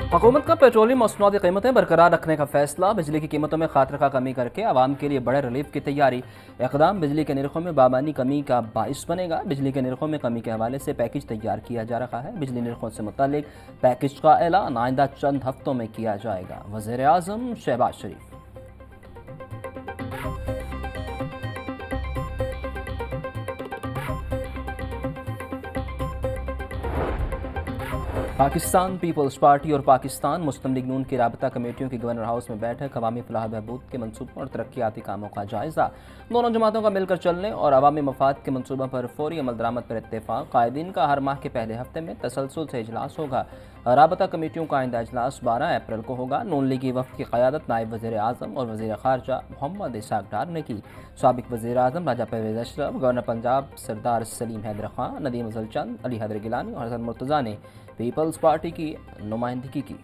हुकूमत का पेट्रोलियम मसनूआत की कीमतें बरकरार रखने का फैसला। बिजली की कीमतों में खातरखा कमी करके आवाम के लिए बड़े रिलीफ की तैयारी। इकदाम बिजली के निर्खों में बामानी कमी का बाइस बनेगा। बिजली के निर्खों में कमी के हवाले से पैकेज तैयार किया जा रहा है। बिजली निर्खों से मुतालिक पैकेज का ऐलान आइंदा चंद हफ्तों में किया जाएगा। वज़ीर आज़म शहबाज शरीफ। पाकिस्तान पीपल्स पार्टी और पाकिस्तान मुस्लिम लीग नून की राबता कमेटियों की गवर्नर हाउस में बैठक। अवामी फलाह बहबूद के मनसूबों और तरक्याती कामों का जायजा। दोनों जमातों का मिलकर चलने और अवामी मफाद के मनसूबों पर फौरी अमल दरामद पर इत्तेफाक। कायदीन का हर माह के पहले हफ्ते में तसलसल से इजलास होगा। राबता कमेटियों का आइंदा इजलास 12 अप्रैल को होगा। नून लीगी वफ़द की क़यादत नायब वज़ीर आज़म और वज़ीर ख़ारजा मोहम्मद इसाक डार ने की। साबिक़ वज़ीर आज़म राजा परवेज़ अशरफ, गवर्नर पंजाब सरदार सलीम हैदर खान, नदीम अज़ल चंद, अली हैदर गिलानी और हसन मुर्तज़ा ने पीपल्स पार्टी की नुमाइंदगी की।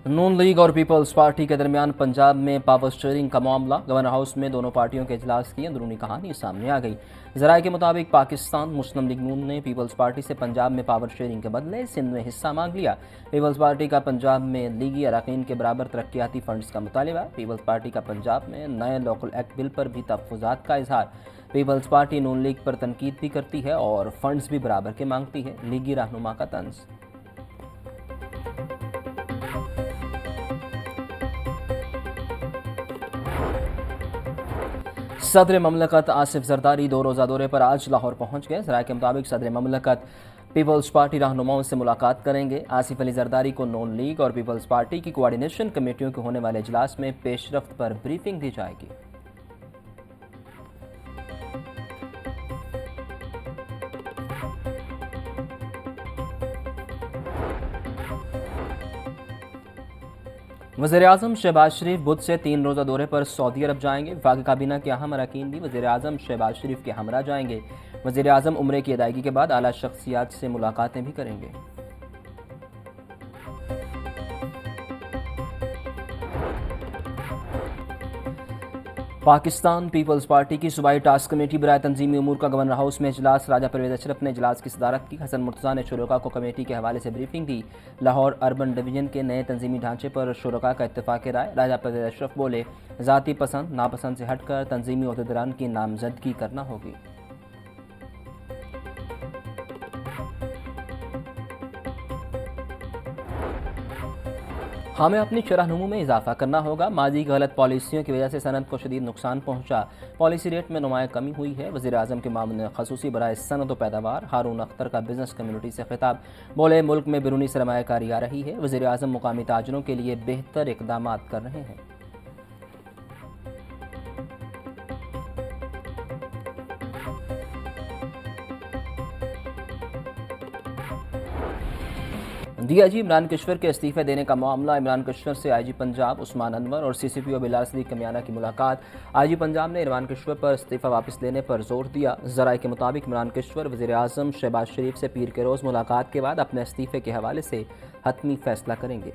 नून लीग और पीपल्स पार्टी के दरमियान पंजाब में पावर शेयरिंग का मामला। गवर्नर हाउस में दोनों पार्टियों के इजलास की अंदरूनी कहानी सामने आ गई। ज़राए के मुताबिक पाकिस्तान मुस्लिम लीग नून ने पीपल्स पार्टी से पंजाब में पावर शेयरिंग के बदले सिंध में हिस्सा मांग लिया। पीपल्स पार्टी का पंजाब में लीगी अरकान के बराबर तरक्याती फंड्स का मुतालिबा। पीपल्स पार्टी का पंजाब में नए लोकल एक्ट बिल पर भी तहफ़्फ़ुज़ात का इजहार। पीपल्स पार्टी नून लीग पर तनकीद भी करती है और फंड्स भी बराबर के मांगती है। लीगी रहनुमा का तंज। सदर ममलकत आसिफ जरदारी 2 रोज़ा दौरे पर आज लाहौर पहुंच गए। ज़राए के मुताबिक सदर ममलकत पीपल्स पार्टी रहनुमाओं से मुलाकात करेंगे। आसिफ अली जरदारी को नून लीग और पीपल्स पार्टी की कोऑर्डिनेशन कमेटियों के होने वाले इजलास में पेशरफ्त पर ब्रीफिंग दी जाएगी। वज़ीर आज़म शहबाज शरीफ बुध से 3 रोज़ा दौरे पर सऊदी अरब जाएंगे। वफाकी काबीना के अहम अरकान भी वज़ीर आज़म शहबाज शरीफ के हमरा जाएंगे। वज़ीर आज़म उम्रे की अदायगी के बाद आला शख्सियात से मुलाकातें भी करेंगे। पाकिस्तान पीपल्स पार्टी की सूबाई टास्क कमेटी बराए तंजीमी उमूर का गवर्नर हाउस में इजलास। राजा परवेज़ अशरफ ने इजलास की सदारत की। हसन मुर्तज़ा ने शुरका को कमेटी के हवाले से ब्रीफिंग दी। लाहौर अर्बन डिवीजन के नए तंजीमी ढांचे पर शुरका का इत्तफाक राय। राजा परवेज़ अशरफ बोले, ज़ाती पसंद नापसंद से हटकर तंजीमी ओहदेदारान की नामजदगी करना होगी। हमें अपनी शरह नमू में इजाफा करना होगा। माजी गलत पॉलिसियों की वजह से सनत को शदीद नुकसान पहुंचा। पॉलिसी रेट में नुमाया कमी हुई है। वज़ीर आज़म के मामले खसूसी बराए सनत व पैदावार। हारून अख्तर का बिजनेस कम्युनिटी से खिताब। बोले, मुल्क में बैरूनी सरमायाकारी आ रही है। वज़ीर आज़म मुकामी ताजरों के लिए बेहतर इकदाम कर रहे हैं। डीआईजी इमरान कश्वर के इस्तीफे देने का मामला। इमरान कश्वर से आईजी पंजाब उस्मान अनवर और सीसीपीओ बिलाल सदीक कमियाना की मुलाकात। आईजी पंजाब ने इमरान कश्वर पर इस्तीफा वापस लेने पर जोर दिया। ज़राए के मुताबिक इमरान कश्वर वज़ीर आज़म शहबाज शरीफ से पीर के रोज़ मुलाकात के बाद अपने इस्तीफे के हवाले से हतमी फैसला करेंगे।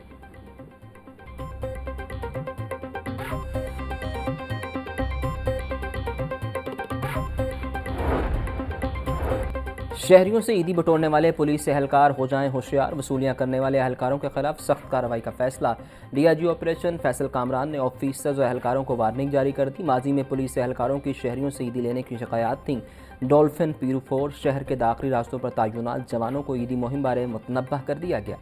शहरियों से ईदी बटोरने वाले पुलिस एहलकार हो जाएं होशियार। वसूलियां करने वाले एहलकारों के खिलाफ सख्त कार्रवाई का फैसला। डीआईजी ऑपरेशन फैसल कामरान ने ऑफिसर्स और एहलकारों को वार्निंग जारी कर दी। माजी में पुलिस एहलकारों की शहरियों से ईदी लेने की शिकायत थी। डॉल्फिन पीरू फोर शहर के दाखिली रास्तों पर तैनात जवानों को ईदी मुहिम बारे मुतनब्बह कर दिया गया।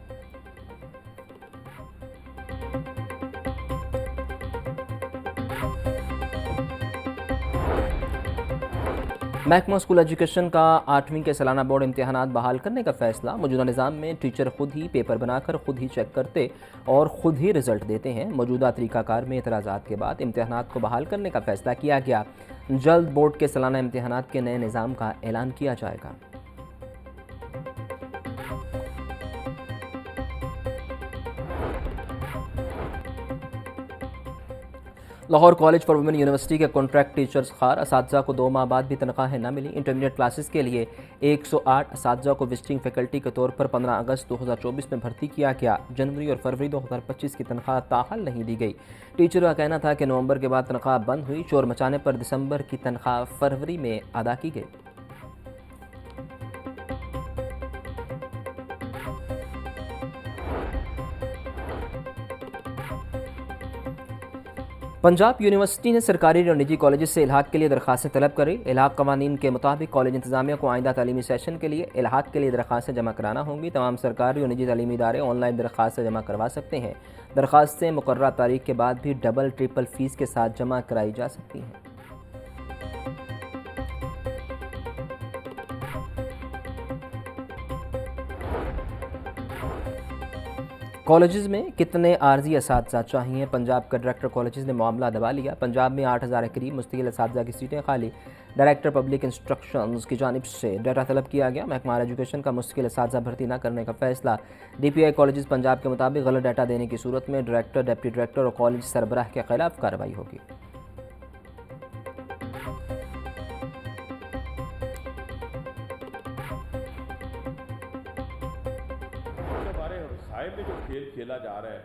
महकमा स्कूल एजुकेशन का 8वीं के सालाना बोर्ड इम्तहानात बहाल करने का फैसला। मौजूदा निज़ाम में टीचर खुद ही पेपर बनाकर खुद ही चेक करते और खुद ही रिजल्ट देते हैं। मौजूदा तरीकाकार में एतराज़ात के बाद इम्तहानात को बहाल करने का फैसला किया गया। जल्द बोर्ड के सालाना इम्तहानात के नए निज़ाम का ऐलान किया जाएगा। Lahore college for women university के कॉन्ट्रैक्ट टीचर्स खार असातिज़ा को 2 माह बाद भी तनख्वाहें न मिली। इंटरमीडिएट क्लासेस के लिए 108 असातिज़ा को विजिटिंग फैकल्टी के तौर पर 15 अगस्त 2024 में भर्ती किया गया। जनवरी और फरवरी 2025 की तनख्वाह ताहाल नहीं दी गई। टीचर का कहना था कि नवंबर के बाद तनख्वाह बंद हुई। शोर मचाने पर दिसंबर की तनख्वाह फरवरी में अदा की गई। पंजाब यूनिवर्सिटी ने सरकारी और निजी कॉलेज से इल्हाक के लिए दरखास्तें तलब करी। इल्हाक कवानीन के मुताबिक कॉलेज इंतजामिया को आइंदा तालीमी सेशन के लिए इल्हाक के लिए दरखास्तें जमा कराना होंगी। तमाम सरकारी और निजी तालीमी इदारे ऑनलाइन दरखास्तें जमा करवा सकते हैं। दरखास्तें मुकर्ररा तारीख के बाद भी डबल ट्रिपल फीस के साथ जमा कराई जा सकती हैं। कॉलेजेस में कितने आर्जी असातिज़ा चाहिए? पंजाब का डायरेक्टर कॉलेजेस ने मामला दबा लिया। पंजाब में 8,000 के करीब मुस्तकिल असातिज़ा की सीटें खाली। डायरेक्टर पब्लिक इंस्ट्रक्शंस की जानिब से डाटा तलब किया गया। महकमा एजुकेशन का मुस्तकिल असातिज़ा भर्ती न करने का फैसला। DPI कॉलेजेस पंजाब के मुताबिक गलत डाटा देने की सूरत में डायरेक्टर, डिप्टी डायरेक्टर और कॉलेज सरबराह के खिलाफ कार्रवाई होगी। हमारे व्यवसाय में जो खेल खेला जा रहा है,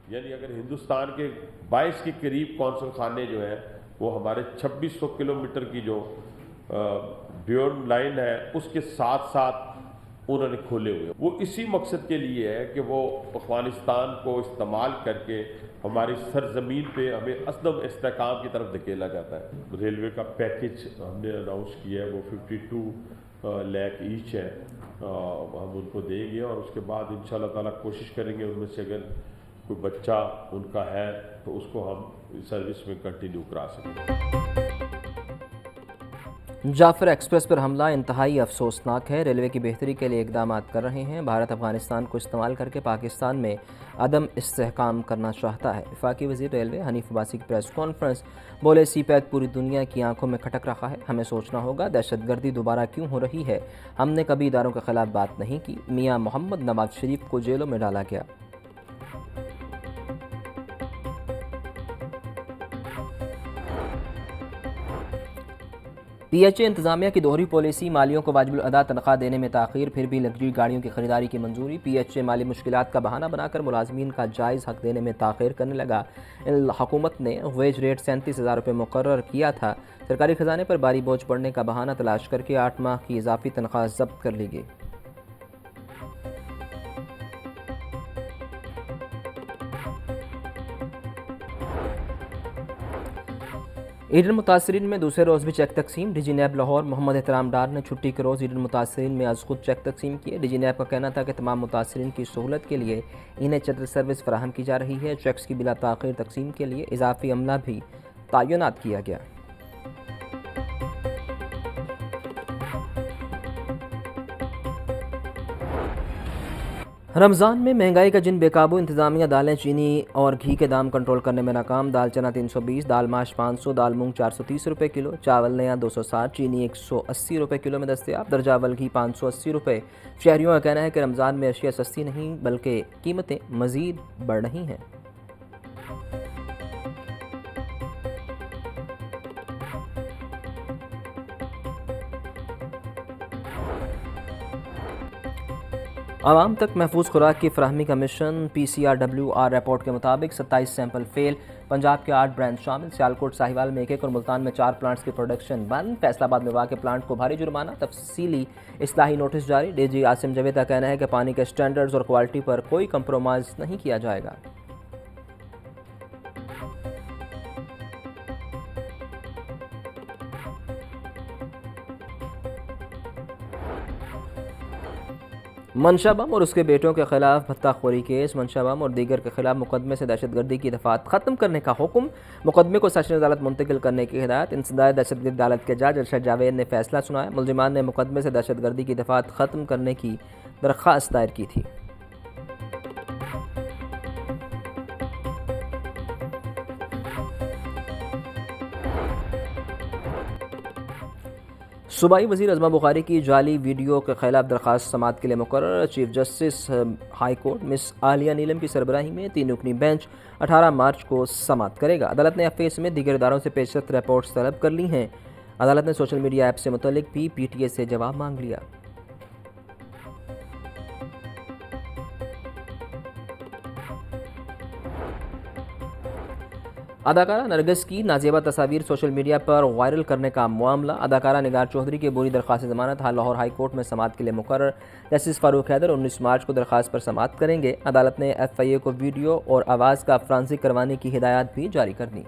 यानी अगर हिंदुस्तान के 22 के करीब कौंसल खाने जो हैं वो हमारे 2600 किलोमीटर की जो बियॉन्ड लाइन है उसके साथ साथ उन्होंने खोले हुए, वो इसी मकसद के लिए है कि वो अफगानिस्तान को इस्तेमाल करके हमारी सरजमीन पे हमें असदम इस्तेहकाम की तरफ धकेला जाता है। रेलवे का पैकेज हमने अनाउंस किया है, वो 52 लाख ईच है। हम उनको देंगे और उसके बाद इंशाल्लाह ताला कोशिश करेंगे उनमें से अगर कोई बच्चा उनका है तो उसको हम सर्विस में कंटिन्यू करा सकें। जाफर एक्सप्रेस पर हमला इंतहाई अफसोसनाक है। रेलवे की बेहतरी के लिए इकदाम कर रहे हैं। भारत अफगानिस्तान को इस्तेमाल करके पाकिस्तान में अदम इस्तेहकाम करना चाहता है। वफाकी वज़ीर रेलवे हनीफ अब्बासी की प्रेस कॉन्फ्रेंस बोले, CPAC पूरी दुनिया की आंखों में खटक रहा है। हमें सोचना होगा दहशतगर्दी दोबारा क्यों हो रही है। हमने कभी इदारों के खिलाफ बात नहीं की। मियाँ मोहम्मद नवाज शरीफ को जेलों में डाला गया। PHA इंतजामिया की दोहरी पॉलिसी, मालियों को वाजिबुल अदा तनख्वाह देने में ताख़ीर, फिर भी लग्जरी गाड़ियों की खरीदारी की मंजूरी। PHA माली मुश्किलात का बहाना बनाकर मुलाजमीन का जायज़ हक देने में ताख़ीर करने लगा। हुकूमत ने वेज रेट 37,000 रुपये मुकर्रर किया था। सरकारी खजाने पर भारी बोझ पड़ने का बहाना तलाश करके 8 माह की इजाफी तनख्वाह जब्त कर ली गई। ईडन मुतासरीन में दूसरे रोज़ भी चेक तकसीम। DG नैब लाहौर मोहम्मद एहतराम डार ने छुट्टी के रोज़ ईडन मुतासरीन में आज खुद चेक तकसीम किए। DG नैब का कहना था कि तमाम मुतासरीन की सहूलत के लिए इन्हें चैटल सर्विस फराहम की जा रही है। चेक्स की बिला ताख़ीर तकसीम के लिए इजाफी अमला भी तैनात किया गया। रमज़ान में महंगाई का जिन बेकाबू, इंतजामिया दालें, चीनी और घी के दाम कंट्रोल करने में नाकाम। दाल चना 320, दाल माश 500, दाल मूंग 430 रुपये किलो, चावल नया 260, चीनी 180 रुपये किलो में दस्तयाब। दर्जा अव्वल घी 580 रुपये। शहरियों का कहना है कि रमज़ान में अशिया सस्ती नहीं बल्कि कीमतें मज़ीद बढ़ रही हैं। आवाम तक महफूज खुराक की फराहमी का मिशन। PCRWR रिपोर्ट के मुताबिक 27 सैंपल फेल। पंजाब के 8 ब्रांड शामिल। सियालकोट साहिवाल में 1 और मुल्तान में 4 प्लांट्स की प्रोडक्शन बंद। फैसलाबाद में वाक़ प्लांट को भारी जुर्माना, तफसीली इस्लाही नोटिस जारी। DG आसिम जावेद का कहना है कि पानी के स्टैंडर्ड्स और क्वालिटी पर कोई कंप्रोमाइज़ नहीं किया जाएगा। मंशा बम और उसके बेटों के खिलाफ भत्ताखोरी केस। मंशा बम और दीगर के खिलाफ मुकदमे से दहशतगर्दी की दफात खत्म करने का हुक्म। मुकदमे को सेशन अदालत मुंतकिल करने की हिदायत। इंसदाद दहशतगर्दी अदालत के जज अरशद जावेद ने फैसला सुनाया। मुलजिमान ने मुकदमे से दहशतगर्दी की दफात खत्म करने की दरख्वास्त दायर की थी। सूबाई वज़ीर अज़मा बुखारी की जाली वीडियो के खिलाफ दरख्वास्त समाअत के लिए मुकर्रर। Chief justice high court miss Aliya Neelam की सरबराही में 3 रुकनी बेंच 18 मार्च को समाअत करेगा। अदालत ने एफए समेत दीगर इदारों से पेशरफ्त रिपोर्ट्स तलब कर ली हैं। अदालत ने सोशल मीडिया ऐप से मुतल्लिक भी पीटीए से जवाब मांग लिया। अदाकारा नरगिस की नाजेबा तस्वीर सोशल मीडिया पर वायरल करने का मामला। अदाकारा निगार चौधरी की बुरी दरख्वास्त जमानत लाहौर हाई कोर्ट में समाअत के लिए मुकर्रर। जस्टिस फारूक हैदर 19 मार्च को दरख्वास्त पर समाअत करेंगे। अदालत ने एफआईए को वीडियो और आवाज़ का फ्रांसिक करवाने की हिदायत भी जारी कर दी।